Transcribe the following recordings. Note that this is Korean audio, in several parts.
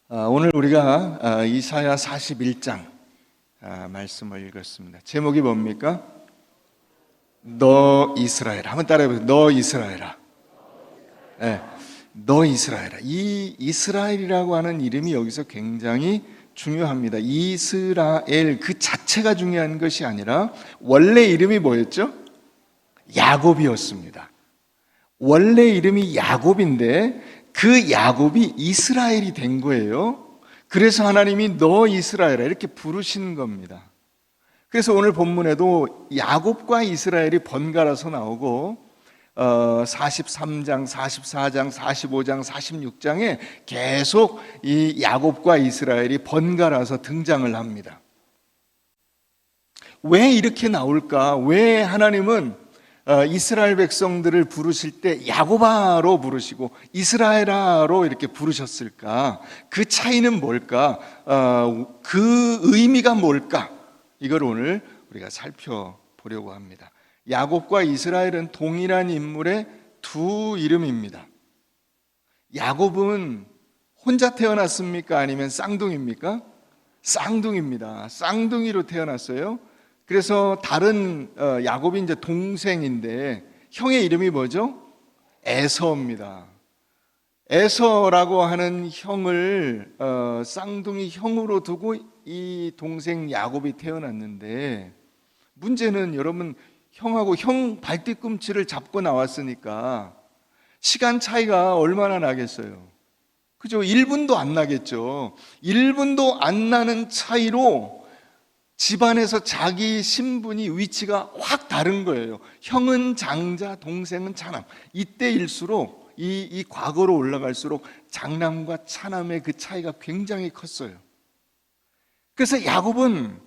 오늘 우리가 이사야 41장 말씀을 읽었습니다. 제목이 뭡니까? 너 이스라엘. 한번 따라해보세요. 너 이스라엘아. 네, 너 이스라엘아. 이 이스라엘이라고 하는 이름이 여기서 굉장히 중요합니다. 이스라엘 그 자체가 중요한 것이 아니라 원래 이름이 뭐였죠? 야곱이었습니다. 원래 이름이 야곱인데 그 야곱이 이스라엘이 된 거예요. 그래서 하나님이 너 이스라엘아 이렇게 부르신 겁니다. 그래서 오늘 본문에도 야곱과 이스라엘이 번갈아서 나오고 43장, 44장, 45장, 46장에 계속 이 야곱과 이스라엘이 번갈아서 등장을 합니다. 왜 이렇게 나올까? 왜 하나님은 이스라엘 백성들을 부르실 때 야곱아로 부르시고 이스라엘아로 이렇게 부르셨을까? 그 차이는 뭘까? 그 의미가 뭘까? 이걸 오늘 우리가 살펴보려고 합니다. 야곱과 이스라엘은 동일한 인물의 두 이름입니다. 야곱은 혼자 태어났습니까? 아니면 쌍둥이입니까? 쌍둥이입니다. 쌍둥이로 태어났어요. 그래서 다른 야곱이 이제 동생인데 형의 이름이 뭐죠? 에서입니다. 에서라고 하는 형을 쌍둥이 형으로 두고 이 동생 야곱이 태어났는데 문제는 여러분 형하고 형 발뒤꿈치를 잡고 나왔으니까 시간 차이가 얼마나 나겠어요? 그죠? 1분도 안 나겠죠. 1분도 안 나는 차이로 집안에서 자기 신분이 위치가 확 다른 거예요. 형은 장자, 동생은 차남. 이때일수록 이 과거로 올라갈수록 장남과 차남의 그 차이가 굉장히 컸어요. 그래서 야곱은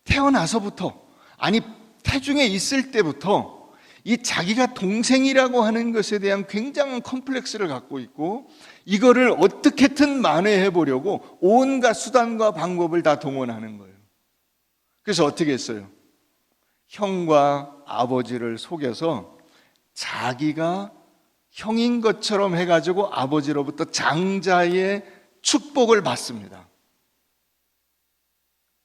태어나서부터, 아니 태중에 있을 때부터 이 자기가 동생이라고 하는 것에 대한 굉장한 컴플렉스를 갖고 있고 이거를 어떻게든 만회해 보려고 온갖 수단과 방법을 다 동원하는 거예요. 그래서 어떻게 했어요? 형과 아버지를 속여서 자기가 형인 것처럼 해가지고 아버지로부터 장자의 축복을 받습니다.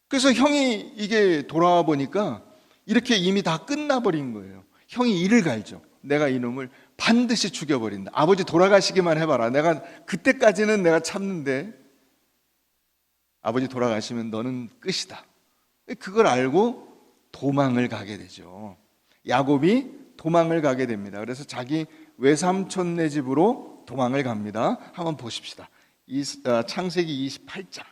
그래서 형이 이게 돌아와 보니까 이렇게 이미 다 끝나버린 거예요. 형이 이를 갈죠. 내가 이놈을 반드시 죽여버린다. 아버지 돌아가시기만 해봐라. 내가 그때까지는 내가 참는데 아버지 돌아가시면 너는 끝이다. 그걸 알고 도망을 가게 되죠. 야곱이 도망을 가게 됩니다. 그래서 자기 외삼촌네 집으로 도망을 갑니다. 한번 보십시다. 창세기 28장.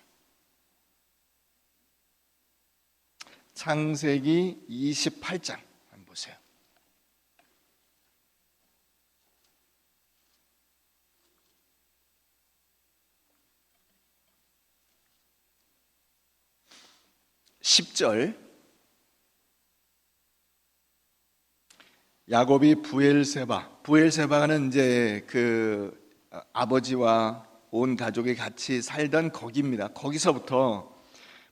창세기 28장 한번 보세요. (10절) 야곱이 부엘세바는 이제 그 아버지와 온 가족이 같이 살던 거기입니다. 거기서부터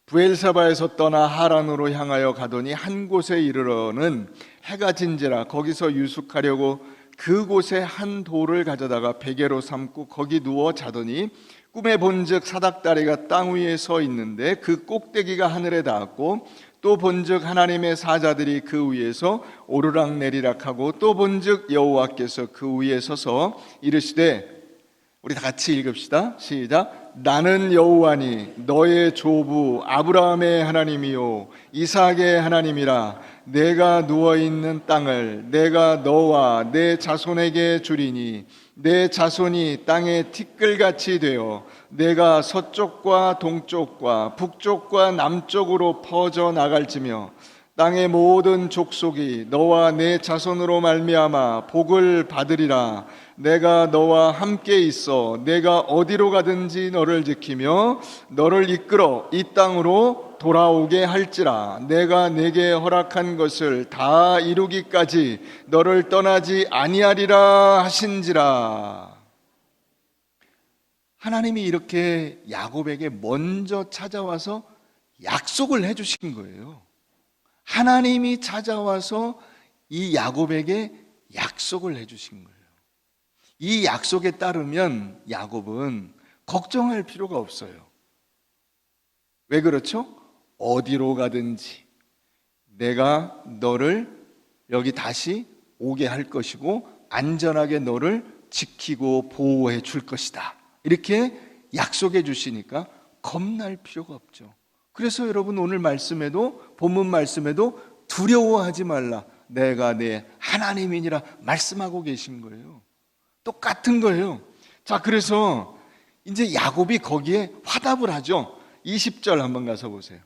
부엘세바에서 떠나 하란으로 향하여 가더니 한 곳에 이르러는 해가 진지라 거기서 유숙하려고 그곳에 한 돌을 가져다가 베개로 삼고 거기 누워 자더니 꿈에 본즉 사닥다리가 땅 위에 서 있는데 그 꼭대기가 하늘에 닿았고 또 본즉 하나님의 사자들이 그 위에서 오르락내리락하고 또 본즉 여호와께서 그 위에 서서 이르시되 우리 다 같이 읽읍시다. 시작. 나는 여호와니 너의 조부 아브라함의 하나님이요 이삭의 하나님이라. 내가 누워있는 땅을 내가 너와 내 자손에게 주리니 내 자손이 땅의 티끌같이 되어 내가 서쪽과 동쪽과 북쪽과 남쪽으로 퍼져 나갈지며 땅의 모든 족속이 너와 내 자손으로 말미암아 복을 받으리라. 내가 너와 함께 있어 내가 어디로 가든지 너를 지키며 너를 이끌어 이 땅으로 돌아오게 할지라. 내가 내게 허락한 것을 다 이루기까지 너를 떠나지 아니하리라 하신지라. 하나님이 이렇게 야곱에게 먼저 찾아와서 약속을 해주신 거예요. 하나님이 찾아와서 이 야곱에게 약속을 해주신 거예요. 이 약속에 따르면 야곱은 걱정할 필요가 없어요. 왜 그렇죠? 어디로 가든지 내가 너를 여기 다시 오게 할 것이고 안전하게 너를 지키고 보호해 줄 것이다. 이렇게 약속해 주시니까 겁날 필요가 없죠. 그래서 여러분 오늘 말씀에도 본문 말씀에도 두려워하지 말라. 내가 내 하나님이니라 말씀하고 계신 거예요. 똑같은 거예요. 자, 그래서 이제 야곱이 거기에 화답을 하죠. 20절 한번 가서 보세요.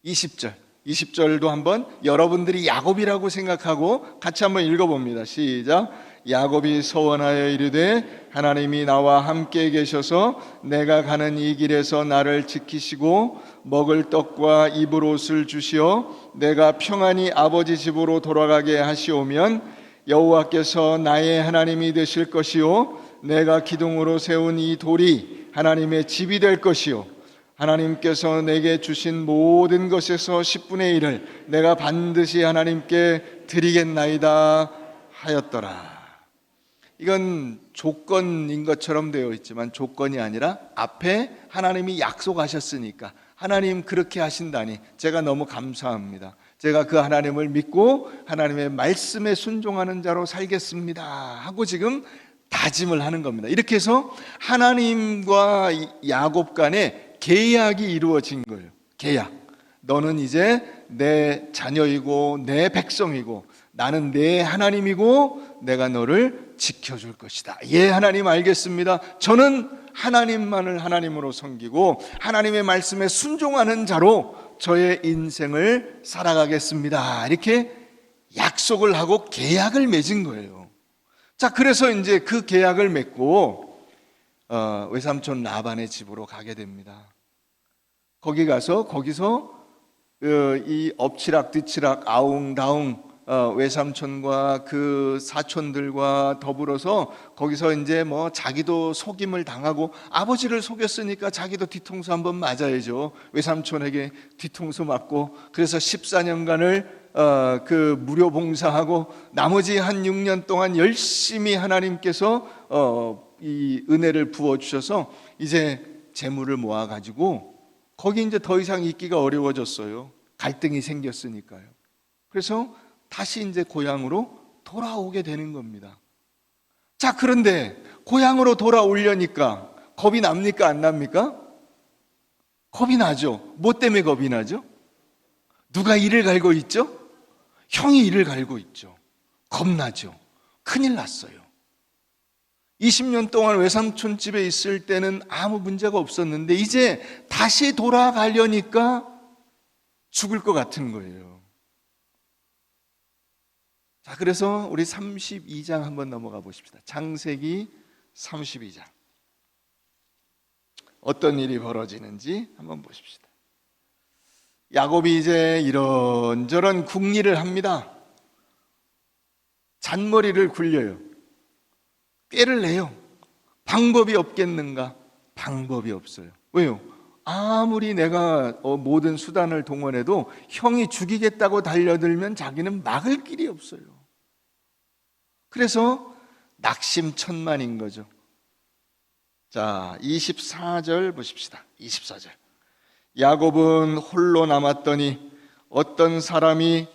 20절도 한번 여러분들이 야곱이라고 생각하고 같이 한번 읽어봅니다. 시작. 야곱이 서원하여 이르되 하나님이 나와 함께 계셔서 내가 가는 이 길에서 나를 지키시고 먹을 떡과 입을 옷을 주시어 내가 평안히 아버지 집으로 돌아가게 하시오면 여호와께서 나의 하나님이 되실 것이요 내가 기둥으로 세운 이 돌이 하나님의 집이 될 것이요 하나님께서 내게 주신 모든 것에서 10분의 1을 내가 반드시 하나님께 드리겠나이다 하였더라. 이건 조건인 것처럼 되어 있지만 조건이 아니라 앞에 하나님이 약속하셨으니까 하나님 그렇게 하신다니 제가 너무 감사합니다. 제가 그 하나님을 믿고 하나님의 말씀에 순종하는 자로 살겠습니다 하고 지금 다짐을 하는 겁니다. 이렇게 해서 하나님과 야곱 간에 계약이 이루어진 거예요. 계약. 너는 이제 내 자녀이고 내 백성이고 나는 내 하나님이고 내가 너를 지켜줄 것이다. 예, 하나님 알겠습니다. 저는 하나님만을 하나님으로 섬기고 하나님의 말씀에 순종하는 자로 저의 인생을 살아가겠습니다. 이렇게 약속을 하고 계약을 맺은 거예요. 자, 그래서 이제 그 계약을 맺고 외삼촌 라반의 집으로 가게 됩니다. 거기서 이 엎치락 뒤치락 아웅다웅 외삼촌과 그 사촌들과 더불어서 거기서 이제 뭐 자기도 속임을 당하고 아버지를 속였으니까 자기도 뒤통수 한번 맞아야죠. 외삼촌에게 뒤통수 맞고 그래서 14년간을 그 무료 봉사하고 나머지 한 6년 동안 열심히 하나님께서 이 은혜를 부어 주셔서 이제 재물을 모아 가지고 거기 이제 더 이상 있기가 어려워졌어요. 갈등이 생겼으니까요. 그래서 다시 이제 고향으로 돌아오게 되는 겁니다. 자, 그런데 고향으로 돌아오려니까 겁이 납니까? 안 납니까? 겁이 나죠. 뭐 때문에 겁이 나죠? 누가 이를 갈고 있죠? 형이 이를 갈고 있죠. 겁나죠. 큰일 났어요. 20년 동안 외삼촌 집에 있을 때는 아무 문제가 없었는데 이제 다시 돌아가려니까 죽을 것 같은 거예요. 자, 그래서 우리 32장 한번 넘어가 보십시다. 창세기 32장. 어떤 일이 벌어지는지 한번 보십시다. 야곱이 이제 이런저런 궁리를 합니다. 잔머리를 굴려요. 꾀를 내요. 방법이 없겠는가? 방법이 없어요. 왜요? 아무리 내가 모든 수단을 동원해도 형이 죽이겠다고 달려들면 자기는 막을 길이 없어요. 그래서 낙심천만인 거죠. 자, 24절 보십시다. 24절. 야곱은 홀로 남았더니 어떤 사람이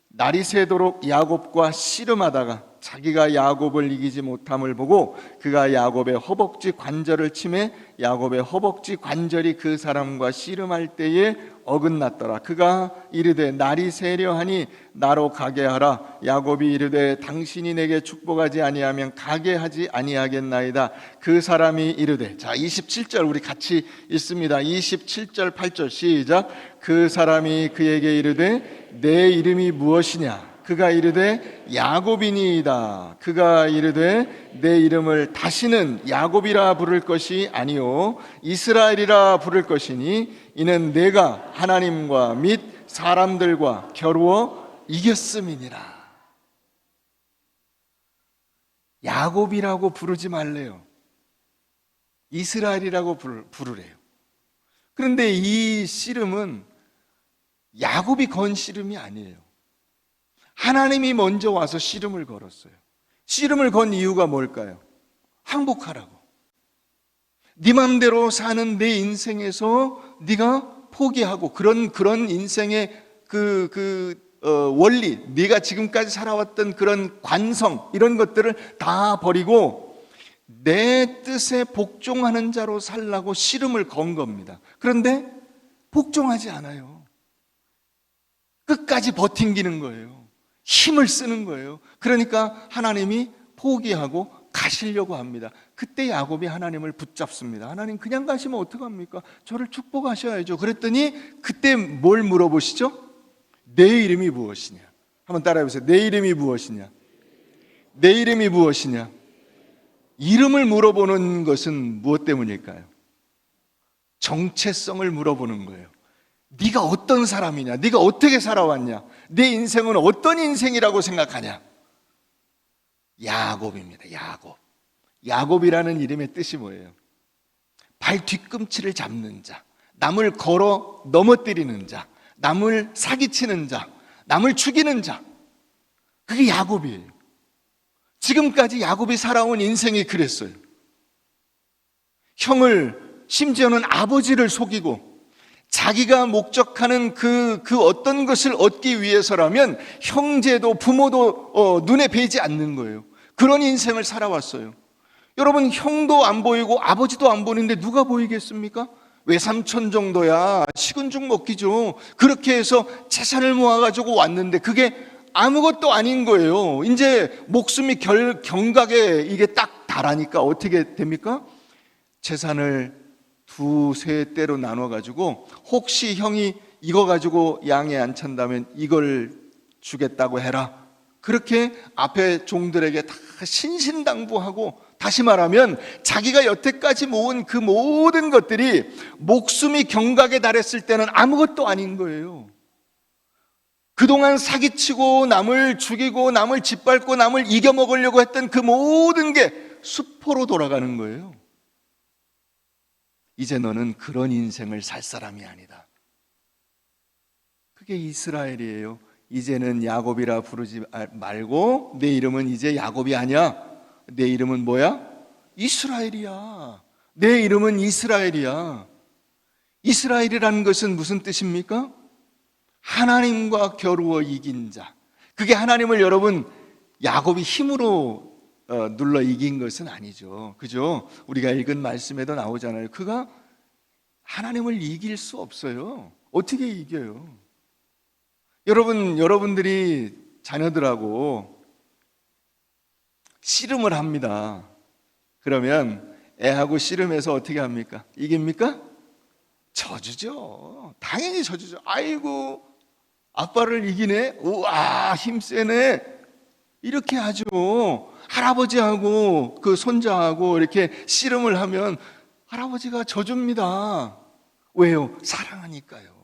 날이 새도록 야곱과 씨름하다가 자기가 야곱을 이기지 못함을 보고 그가 야곱의 허벅지 관절을 치매 야곱의 허벅지 관절이 그 사람과 씨름할 때에 어긋났더라. 그가 이르되 날이 새려하니 나로 가게 하라. 야곱이 이르되 당신이 내게 축복하지 아니하면 가게 하지 아니하겠나이다. 그 사람이 이르되, 자 27절 우리 같이 읽습니다. 27절 8절 시작. 그 사람이 그에게 이르되 내 이름이 무엇이냐? 그가 이르되 야곱이니이다. 그가 이르되 내 이름을 다시는 야곱이라 부를 것이 아니요 이스라엘이라 부를 것이니 이는 내가 하나님과 및 사람들과 겨루어 이겼음이니라. 야곱이라고 부르지 말래요. 이스라엘이라고 부르래요. 그런데 이 씨름은 야곱이 건 씨름이 아니에요. 하나님이 먼저 와서 씨름을 걸었어요. 씨름을 건 이유가 뭘까요? 항복하라고. 네 맘대로 사는 내 인생에서 네가 포기하고 그런 인생의 원리, 네가 지금까지 살아왔던 그런 관성 이런 것들을 다 버리고 내 뜻에 복종하는 자로 살라고 씨름을 건 겁니다. 그런데 복종하지 않아요. 끝까지 버팅기는 거예요. 힘을 쓰는 거예요. 그러니까 하나님이 포기하고 가시려고 합니다. 그때 야곱이 하나님을 붙잡습니다. 하나님 그냥 가시면 어떡합니까? 저를 축복하셔야죠. 그랬더니 그때 뭘 물어보시죠? 내 이름이 무엇이냐? 한번 따라해보세요. 내 이름이 무엇이냐? 내 이름이 무엇이냐? 이름을 물어보는 것은 무엇 때문일까요? 정체성을 물어보는 거예요. 네가 어떤 사람이냐? 네가 어떻게 살아왔냐? 내 인생은 어떤 인생이라고 생각하냐? 야곱입니다. 야곱. 야곱이라는 이름의 뜻이 뭐예요? 발 뒤꿈치를 잡는 자, 남을 걸어 넘어뜨리는 자, 남을 사기치는 자, 남을 죽이는 자. 그게 야곱이에요. 지금까지 야곱이 살아온 인생이 그랬어요. 형을, 심지어는 아버지를 속이고 자기가 목적하는 그 어떤 것을 얻기 위해서라면 형제도 부모도 눈에 뵈지 않는 거예요. 그런 인생을 살아왔어요. 여러분, 형도 안 보이고 아버지도 안 보이는데 누가 보이겠습니까? 외삼촌 정도야 식은 죽 먹기죠. 그렇게 해서 재산을 모아가지고 왔는데 그게 아무것도 아닌 거예요. 이제 목숨이 경각에 이게 딱 달하니까 어떻게 됩니까? 재산을 두세 대로 나눠가지고 혹시 형이 이거 가지고 양에 안 찬다면 이걸 주겠다고 해라. 그렇게 앞에 종들에게 다 신신당부하고, 다시 말하면 자기가 여태까지 모은 그 모든 것들이 목숨이 경각에 달했을 때는 아무것도 아닌 거예요. 그동안 사기치고 남을 죽이고 남을 짓밟고 남을 이겨먹으려고 했던 그 모든 게 수포로 돌아가는 거예요. 이제 너는 그런 인생을 살 사람이 아니다. 그게 이스라엘이에요. 이제는 야곱이라 부르지 말고 내 이름은 이제 야곱이 아니야. 내 이름은 뭐야? 이스라엘이야. 내 이름은 이스라엘이야. 이스라엘이라는 것은 무슨 뜻입니까? 하나님과 겨루어 이긴 자. 그게 하나님을 여러분 야곱이 힘으로 눌러 이긴 것은 아니죠. 그죠? 우리가 읽은 말씀에도 나오잖아요. 그가 하나님을 이길 수 없어요. 어떻게 이겨요? 여러분들이 자녀들하고 씨름을 합니다. 그러면 애하고 씨름해서 어떻게 합니까? 이깁니까? 져주죠. 당연히 져주죠. 아이고, 아빠를 이기네? 우와, 힘세네? 이렇게 하죠. 할아버지하고 그 손자하고 이렇게 씨름을 하면 할아버지가 져줍니다. 왜요? 사랑하니까요.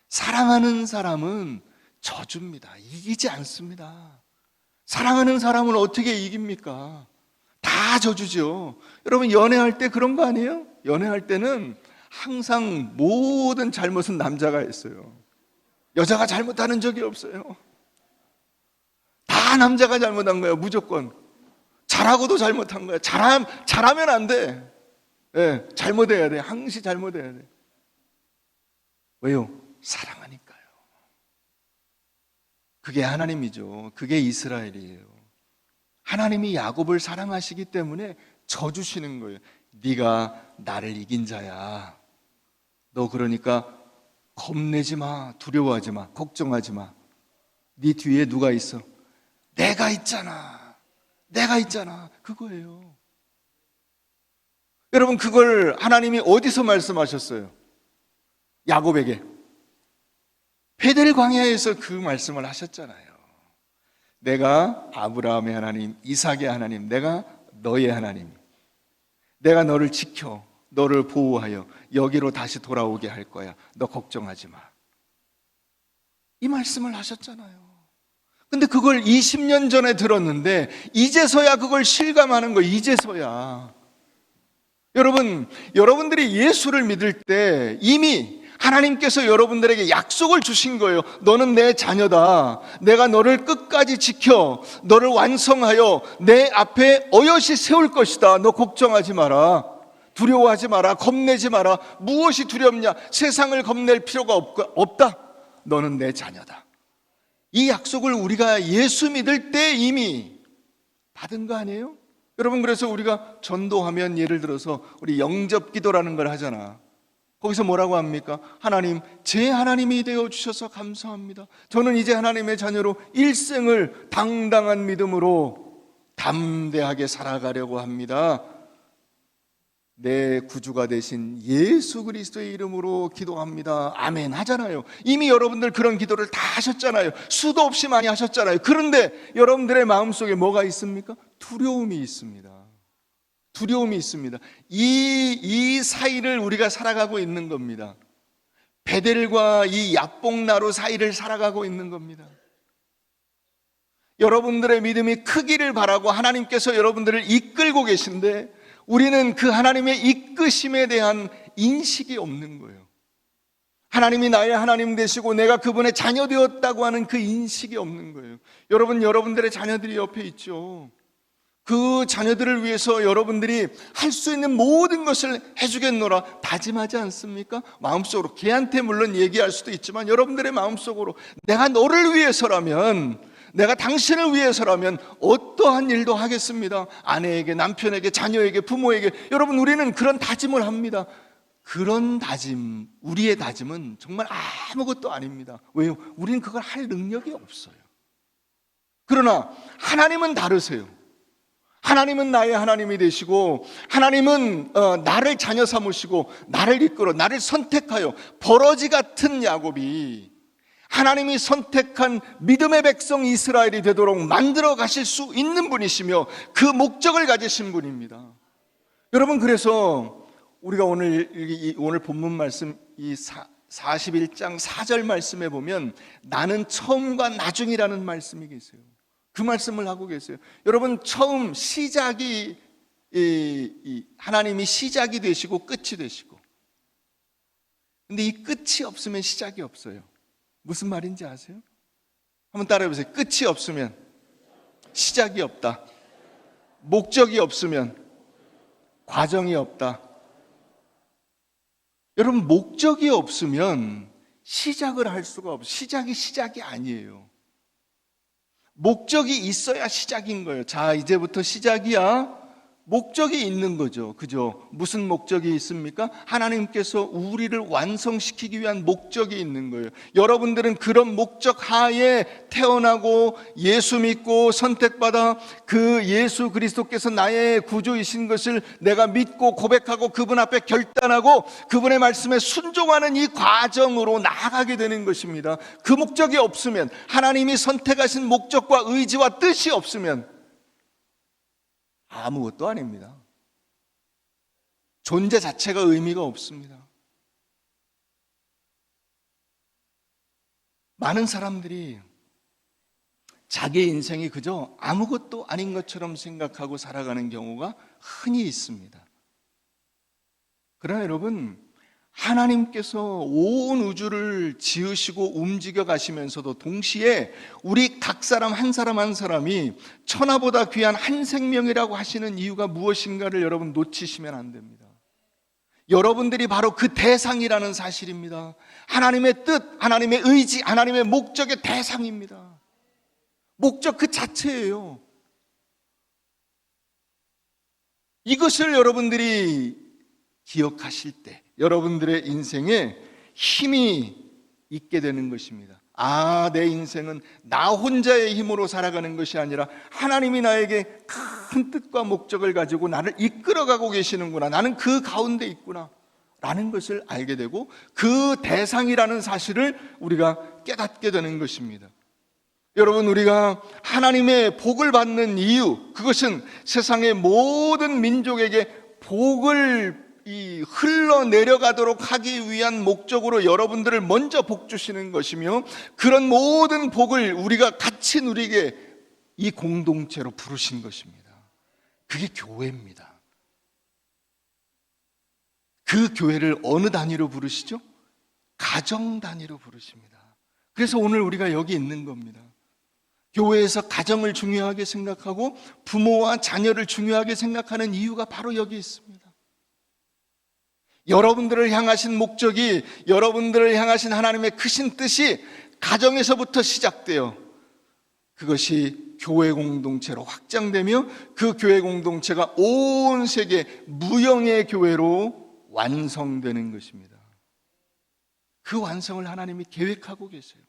사랑하는 사람은 져줍니다. 이기지 않습니다. 사랑하는 사람은 어떻게 이깁니까? 다 져주죠. 여러분, 연애할 때 그런 거 아니에요? 연애할 때는 항상 모든 잘못은 남자가 했어요. 여자가 잘못하는 적이 없어요. 다 남자가 잘못한 거예요. 무조건. 잘하고도 잘못한 거예요. 잘하면 안 돼. 네, 잘못해야 돼. 항시 잘못해야 돼. 왜요? 사랑하니까요. 그게 하나님이죠. 그게 이스라엘이에요. 하나님이 야곱을 사랑하시기 때문에 져주시는 거예요. 네가 나를 이긴 자야. 너 그러니까 겁내지 마, 두려워하지 마, 걱정하지 마. 네 뒤에 누가 있어? 내가 있잖아. 내가 있잖아. 그거예요. 여러분, 그걸 하나님이 어디서 말씀하셨어요? 야곱에게. 베델 광야에서 그 말씀을 하셨잖아요. 내가 아브라함의 하나님, 이삭의 하나님, 내가 너의 하나님. 내가 너를 지켜, 너를 보호하여 여기로 다시 돌아오게 할 거야. 너 걱정하지 마. 이 말씀을 하셨잖아요. 근데 그걸 20년 전에 들었는데 이제서야 그걸 실감하는 거예요. 이제서야. 여러분들이 예수를 믿을 때 이미 하나님께서 여러분들에게 약속을 주신 거예요. 너는 내 자녀다. 내가 너를 끝까지 지켜 너를 완성하여 내 앞에 어여시 세울 것이다. 너 걱정하지 마라. 두려워하지 마라, 겁내지 마라. 무엇이 두렵냐? 세상을 겁낼 필요가 없다. 너는 내 자녀다. 이 약속을 우리가 예수 믿을 때 이미 받은 거 아니에요? 여러분, 그래서 우리가 전도하면 예를 들어서 우리 영접기도라는 걸 하잖아. 거기서 뭐라고 합니까? 하나님, 제 하나님이 되어주셔서 감사합니다. 저는 이제 하나님의 자녀로 일생을 당당한 믿음으로 담대하게 살아가려고 합니다. 내 구주가 되신 예수 그리스도의 이름으로 기도합니다. 아멘 하잖아요. 이미 여러분들 그런 기도를 다 하셨잖아요. 수도 없이 많이 하셨잖아요. 그런데 여러분들의 마음속에 뭐가 있습니까? 두려움이 있습니다. 두려움이 있습니다. 이 사이를 우리가 살아가고 있는 겁니다. 베델과 이 야복나루 사이를 살아가고 있는 겁니다. 여러분들의 믿음이 크기를 바라고 하나님께서 여러분들을 이끌고 계신데 우리는 그 하나님의 이끄심에 대한 인식이 없는 거예요. 하나님이 나의 하나님 되시고 내가 그분의 자녀 되었다고 하는 그 인식이 없는 거예요. 여러분, 여러분들의 자녀들이 옆에 있죠. 그 자녀들을 위해서 여러분들이 할 수 있는 모든 것을 해주겠노라 다짐하지 않습니까? 마음속으로 걔한테 물론 얘기할 수도 있지만 여러분들의 마음속으로 내가 너를 위해서라면, 내가 당신을 위해서라면 어떠한 일도 하겠습니다. 아내에게, 남편에게, 자녀에게, 부모에게. 여러분, 우리는 그런 다짐을 합니다. 그런 다짐, 우리의 다짐은 정말 아무것도 아닙니다. 왜요? 우리는 그걸 할 능력이 없어요. 그러나 하나님은 다르세요. 하나님은 나의 하나님이 되시고 하나님은 나를 자녀 삼으시고 나를 이끌어 나를 선택하여 버러지 같은 야곱이 하나님이 선택한 믿음의 백성 이스라엘이 되도록 만들어 가실 수 있는 분이시며 그 목적을 가지신 분입니다. 여러분, 그래서 우리가 오늘 본문 말씀 이 41장 4절 말씀에 보면 나는 처음과 나중이라는 말씀이 계세요. 그 말씀을 하고 계세요. 여러분, 처음 시작이 하나님이 시작이 되시고 끝이 되시고, 근데 이 끝이 없으면 시작이 없어요. 무슨 말인지 아세요? 한번 따라해 보세요. 끝이 없으면 시작이 없다. 목적이 없으면 과정이 없다. 여러분, 목적이 없으면 시작을 할 수가 없어요. 시작이 아니에요. 목적이 있어야 시작인 거예요. 자, 이제부터 시작이야. 목적이 있는 거죠. 그죠? 무슨 목적이 있습니까? 하나님께서 우리를 완성시키기 위한 목적이 있는 거예요. 여러분들은 그런 목적 하에 태어나고 예수 믿고 선택받아 그 예수 그리스도께서 나의 구주이신 것을 내가 믿고 고백하고 그분 앞에 결단하고 그분의 말씀에 순종하는 이 과정으로 나아가게 되는 것입니다. 그 목적이 없으면, 하나님이 선택하신 목적과 의지와 뜻이 없으면 아무것도 아닙니다. 존재 자체가 의미가 없습니다. 많은 사람들이 자기 인생이 그저 아무것도 아닌 것처럼 생각하고 살아가는 경우가 흔히 있습니다. 그러나 여러분, 하나님께서 온 우주를 지으시고 움직여 가시면서도 동시에 우리 각 사람 한 사람 한 사람이 천하보다 귀한 한 생명이라고 하시는 이유가 무엇인가를 여러분 놓치시면 안 됩니다. 여러분들이 바로 그 대상이라는 사실입니다. 하나님의 뜻, 하나님의 의지, 하나님의 목적의 대상입니다. 목적 그 자체예요. 이것을 여러분들이 기억하실 때 여러분들의 인생에 힘이 있게 되는 것입니다. 아, 내 인생은 나 혼자의 힘으로 살아가는 것이 아니라 하나님이 나에게 큰 뜻과 목적을 가지고 나를 이끌어가고 계시는구나, 나는 그 가운데 있구나 라는 것을 알게 되고 그 대상이라는 사실을 우리가 깨닫게 되는 것입니다. 여러분, 우리가 하나님의 복을 받는 이유, 그것은 세상의 모든 민족에게 복을 흘러내려가도록 하기 위한 목적으로 여러분들을 먼저 복 주시는 것이며, 그런 모든 복을 우리가 같이 누리게 이 공동체로 부르신 것입니다. 그게 교회입니다. 그 교회를 어느 단위로 부르시죠? 가정 단위로 부르십니다. 그래서 오늘 우리가 여기 있는 겁니다. 교회에서 가정을 중요하게 생각하고 부모와 자녀를 중요하게 생각하는 이유가 바로 여기 있습니다. 여러분들을 향하신 목적이, 여러분들을 향하신 하나님의 크신 뜻이 가정에서부터 시작돼요. 그것이 교회 공동체로 확장되며 그 교회 공동체가 온 세계 무형의 교회로 완성되는 것입니다. 그 완성을 하나님이 계획하고 계세요.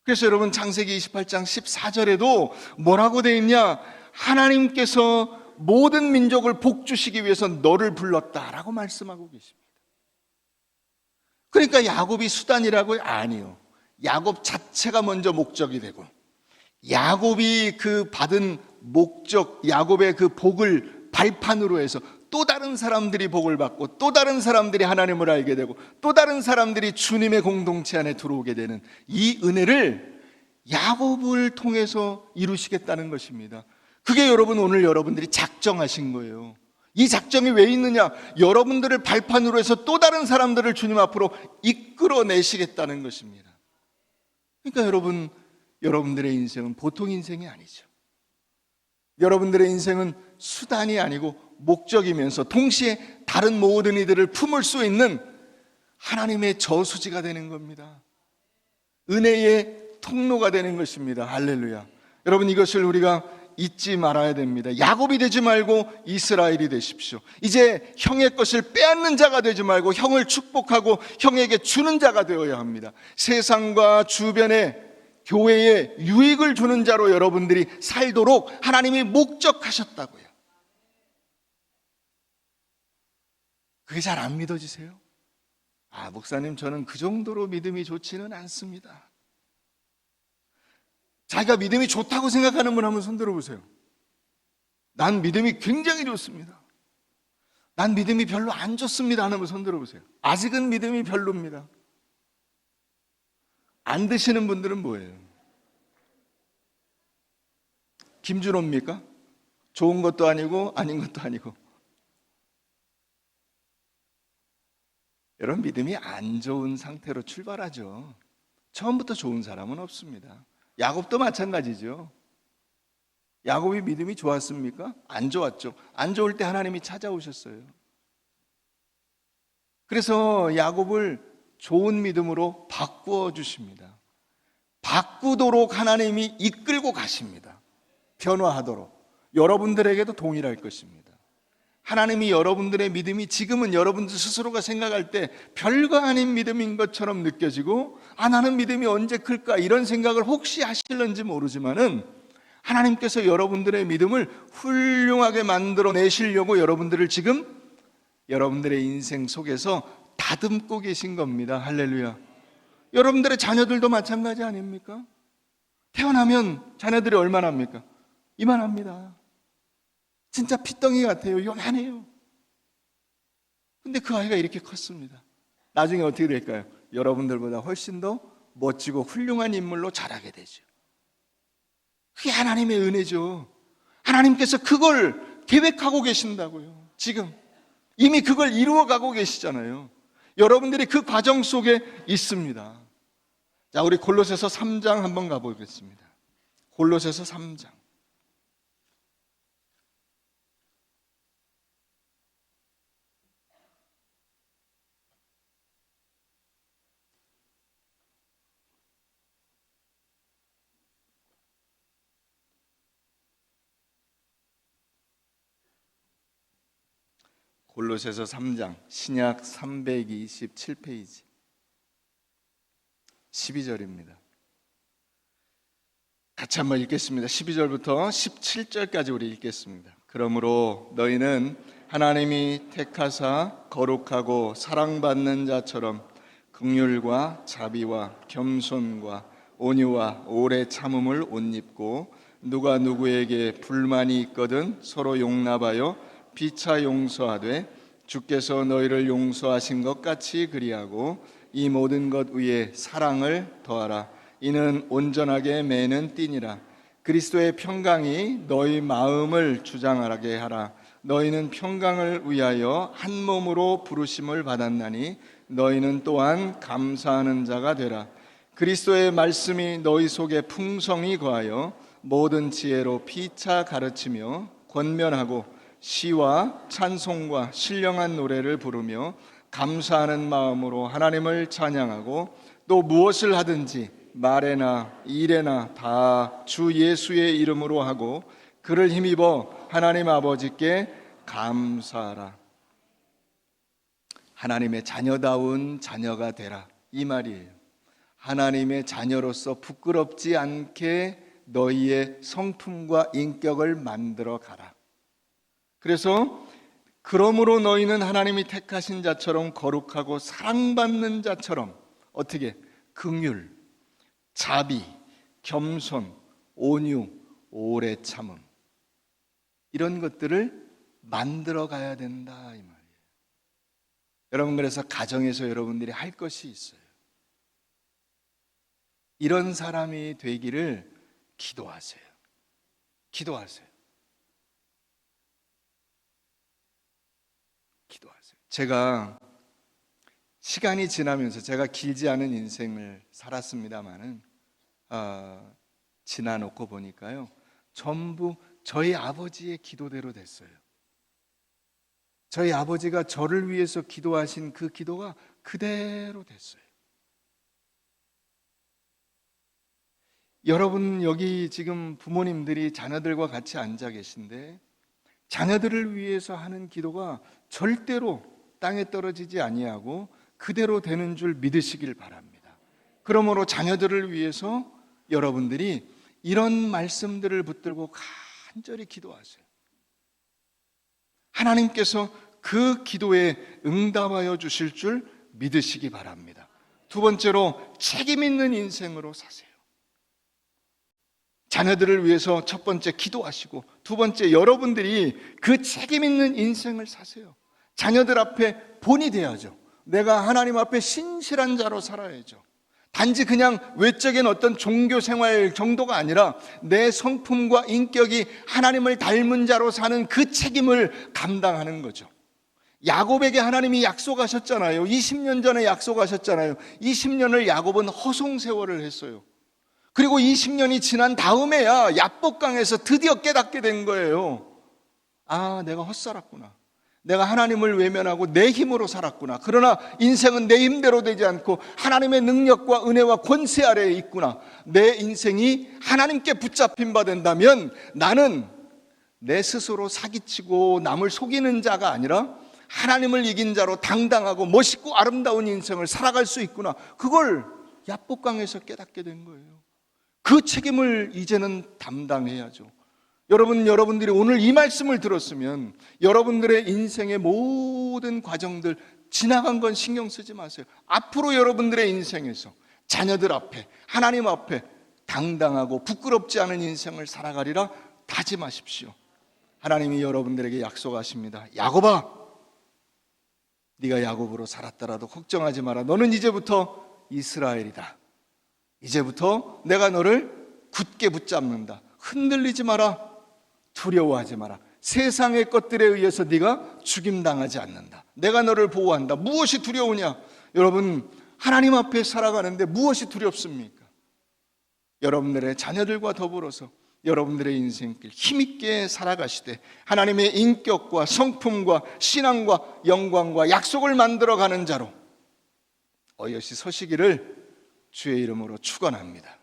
그래서 여러분, 창세기 28장 14절에도 뭐라고 되어 있냐? 하나님께서 모든 민족을 복주시기 위해서 너를 불렀다라고 말씀하고 계십니다. 그러니까 야곱이 수단이라고요? 아니요. 야곱 자체가 먼저 목적이 되고, 야곱이 그 받은 목적, 야곱의 그 복을 발판으로 해서 또 다른 사람들이 복을 받고, 또 다른 사람들이 하나님을 알게 되고, 또 다른 사람들이 주님의 공동체 안에 들어오게 되는 이 은혜를 야곱을 통해서 이루시겠다는 것입니다. 그게 여러분, 오늘 여러분들이 작정하신 거예요. 이 작정이 왜 있느냐? 여러분들을 발판으로 해서 또 다른 사람들을 주님 앞으로 이끌어내시겠다는 것입니다. 그러니까 여러분, 여러분들의 인생은 보통 인생이 아니죠. 여러분들의 인생은 수단이 아니고 목적이면서 동시에 다른 모든 이들을 품을 수 있는 하나님의 저수지가 되는 겁니다. 은혜의 통로가 되는 것입니다. 할렐루야. 여러분, 이것을 우리가 잊지 말아야 됩니다. 야곱이 되지 말고 이스라엘이 되십시오. 이제 형의 것을 빼앗는 자가 되지 말고 형을 축복하고 형에게 주는 자가 되어야 합니다. 세상과 주변에 교회에 유익을 주는 자로 여러분들이 살도록 하나님이 목적하셨다고요. 그게 잘 안 믿어지세요? 목사님, 저는 그 정도로 믿음이 좋지는 않습니다. 자기가 믿음이 좋다고 생각하는 분 한번 손 들어보세요. 난 믿음이 굉장히 좋습니다. 난 믿음이 별로 안 좋습니다 하는 분 손 들어보세요. 아직은 믿음이 별로입니다. 안 드시는 분들은 뭐예요? 김준호입니까? 좋은 것도 아니고 아닌 것도 아니고. 여러분, 믿음이 안 좋은 상태로 출발하죠. 처음부터 좋은 사람은 없습니다. 야곱도 마찬가지죠. 야곱이 믿음이 좋았습니까? 안 좋았죠. 안 좋을 때 하나님이 찾아오셨어요. 그래서 야곱을 좋은 믿음으로 바꾸어 주십니다. 바꾸도록 하나님이 이끌고 가십니다. 변화하도록. 여러분들에게도 동일할 것입니다. 하나님이 여러분들의 믿음이 지금은 여러분들 스스로가 생각할 때 별거 아닌 믿음인 것처럼 느껴지고, 나는 믿음이 언제 클까 이런 생각을 혹시 하실는지 모르지만은 하나님께서 여러분들의 믿음을 훌륭하게 만들어 내시려고 여러분들을 지금 여러분들의 인생 속에서 다듬고 계신 겁니다. 할렐루야. 여러분들의 자녀들도 마찬가지 아닙니까? 태어나면 자녀들이 얼마나 합니까? 이만합니다. 진짜 핏덩이 같아요. 요만해요. 근데 그 아이가 이렇게 컸습니다. 나중에 어떻게 될까요? 여러분들보다 훨씬 더 멋지고 훌륭한 인물로 자라게 되죠. 그게 하나님의 은혜죠. 하나님께서 그걸 계획하고 계신다고요. 지금 이미 그걸 이루어가고 계시잖아요. 여러분들이 그 과정 속에 있습니다. 자, 우리 골로새서 3장 한번 가보겠습니다. 골로새서 3장. 골로새서 3장, 신약 327페이지 12절입니다. 같이 한번 읽겠습니다. 12절부터 17절까지 우리 읽겠습니다. 그러므로 너희는 하나님이 택하사 거룩하고 사랑받는 자처럼 긍휼과 자비와 겸손과 온유와 오래 참음을 옷 입고, 누가 누구에게 불만이 있거든 서로 용납하여 피차 용서하되 주께서 너희를 용서하신 것 같이 그리하고 이 모든 것 위에 사랑을 더하라. 이는 온전하게 매는 띠니라. 그리스도의 평강이 너희 마음을 주장하게 하라. 너희는 평강을 위하여 한 몸으로 부르심을 받았나니 너희는 또한 감사하는 자가 되라. 그리스도의 말씀이 너희 속에 풍성히 거하여 모든 지혜로 피차 가르치며 권면하고 시와 찬송과 신령한 노래를 부르며 감사하는 마음으로 하나님을 찬양하고 또 무엇을 하든지 말에나 일에나 다 주 예수의 이름으로 하고 그를 힘입어 하나님 아버지께 감사하라. 하나님의 자녀다운 자녀가 되라, 이 말이에요. 하나님의 자녀로서 부끄럽지 않게 너희의 성품과 인격을 만들어 가라. 그래서 그러므로 너희는 하나님이 택하신 자처럼 거룩하고 사랑받는 자처럼 어떻게? 긍휼, 자비, 겸손, 온유, 오래 참음, 이런 것들을 만들어 가야 된다, 이 말이에요. 여러분, 그래서 가정에서 여러분들이 할 것이 있어요. 이런 사람이 되기를 기도하세요. 기도하세요. 기도하세요. 제가 시간이 지나면서 제가 길지 않은 인생을 살았습니다마는 지나놓고 보니까요, 전부 저희 아버지의 기도대로 됐어요. 저희 아버지가 저를 위해서 기도하신 그 기도가 그대로 됐어요. 여러분, 여기 지금 부모님들이 자녀들과 같이 앉아 계신데 자녀들을 위해서 하는 기도가 절대로 땅에 떨어지지 아니하고 그대로 되는 줄 믿으시길 바랍니다. 그러므로 자녀들을 위해서 여러분들이 이런 말씀들을 붙들고 간절히 기도하세요. 하나님께서 그 기도에 응답하여 주실 줄 믿으시기 바랍니다. 두 번째로, 책임 있는 인생으로 사세요. 자녀들을 위해서 첫 번째 기도하시고, 두 번째 여러분들이 그 책임 있는 인생을 사세요. 자녀들 앞에 본이 돼야죠. 내가 하나님 앞에 신실한 자로 살아야죠. 단지 그냥 외적인 어떤 종교 생활 정도가 아니라 내 성품과 인격이 하나님을 닮은 자로 사는 그 책임을 감당하는 거죠. 야곱에게 하나님이 약속하셨잖아요. 20년 전에 약속하셨잖아요. 20년을 야곱은 허송세월을 했어요. 그리고 20년이 지난 다음에야 야복강에서 드디어 깨닫게 된 거예요. 아, 내가 헛살았구나. 내가 하나님을 외면하고 내 힘으로 살았구나. 그러나 인생은 내 힘대로 되지 않고 하나님의 능력과 은혜와 권세 아래에 있구나. 내 인생이 하나님께 붙잡힌 바 된다면 나는 내 스스로 사기치고 남을 속이는 자가 아니라 하나님을 이긴 자로 당당하고 멋있고 아름다운 인생을 살아갈 수 있구나. 그걸 야복강에서 깨닫게 된 거예요. 그 책임을 이제는 담당해야죠. 여러분들이 오늘 이 말씀을 들었으면 여러분들의 인생의 모든 과정들 지나간 건 신경 쓰지 마세요. 앞으로 여러분들의 인생에서 자녀들 앞에, 하나님 앞에 당당하고 부끄럽지 않은 인생을 살아가리라 다짐하십시오. 하나님이 여러분들에게 약속하십니다. 야곱아, 네가 야곱으로 살았더라도 걱정하지 마라. 너는 이제부터 이스라엘이다. 이제부터 내가 너를 굳게 붙잡는다. 흔들리지 마라. 두려워하지 마라. 세상의 것들에 의해서 네가 죽임당하지 않는다. 내가 너를 보호한다. 무엇이 두려우냐? 여러분, 하나님 앞에 살아가는데 무엇이 두렵습니까? 여러분들의 자녀들과 더불어서 여러분들의 인생길 힘있게 살아가시되 하나님의 인격과 성품과 신앙과 영광과 약속을 만들어가는 자로 어여시 서시기를 주의 이름으로 축원합니다.